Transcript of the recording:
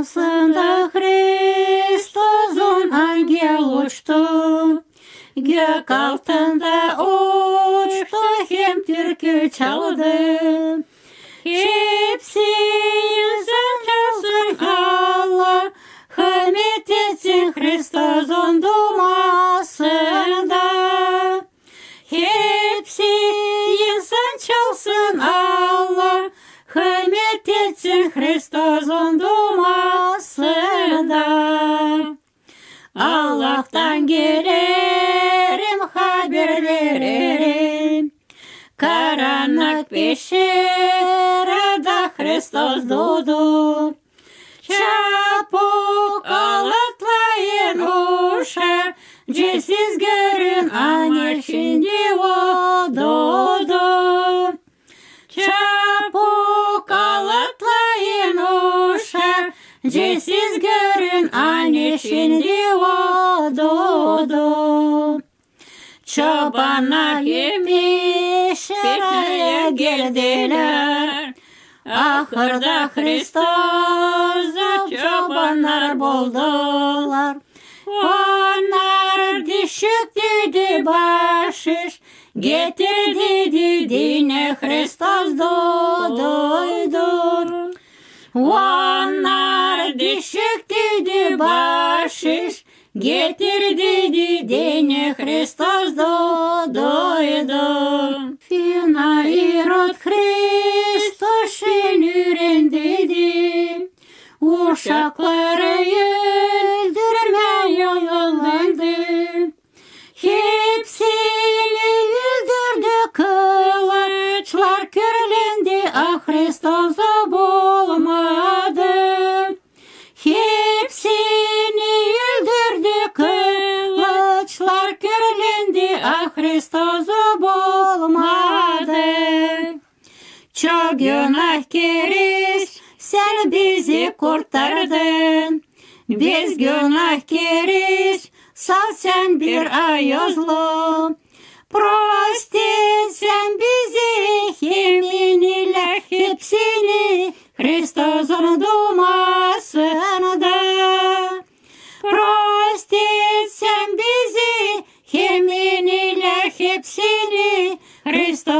Göğsünde Kristos'un angel uçtu, gök altında uçtu, hem türkü çaldı. Hepsi yüzün çalsın Allah, hürmet etsin Kristos'un dumasında. Hepsi yüzün çalsın Allah, hürmet etsin Kristos'un dumasında. Allah'tan gelirim, haber veririm. Karanlık peşerede Kristus doğdu. Çabuk alatlayın uşa, siz görün anne şimdi o doğdu. Çabuk alatlayın uşa, siz görün anne şimdi o doğdu. Çobanlar yemiş şeraya geldiler, ahırda Kristos'u çobanlar buldular. Onlar düşük dedi bahşiş, getir dedi dine Kristos doğduydu. Onlar düşük dedi bahşiş, getir dedi dine Kristos doğduydu. Fina İrod Kristos'un ürendidim, uşakları öldürme yollandı. Hepsini öldürdü kılıçlar, körlendi, ah Kristos'u bulmadı. Hepsini öldürdü kılıçlar, körlendi, ah Kristos'u bulmadı. Çok günahkariz, sen bizi kurtardın. Biz günahkariz, sal sen bir ayozlu. Прости sen bizi, yeminler hepsini Kristos'un dumasında. Прости sen bizi, yeminler hepsini Kristos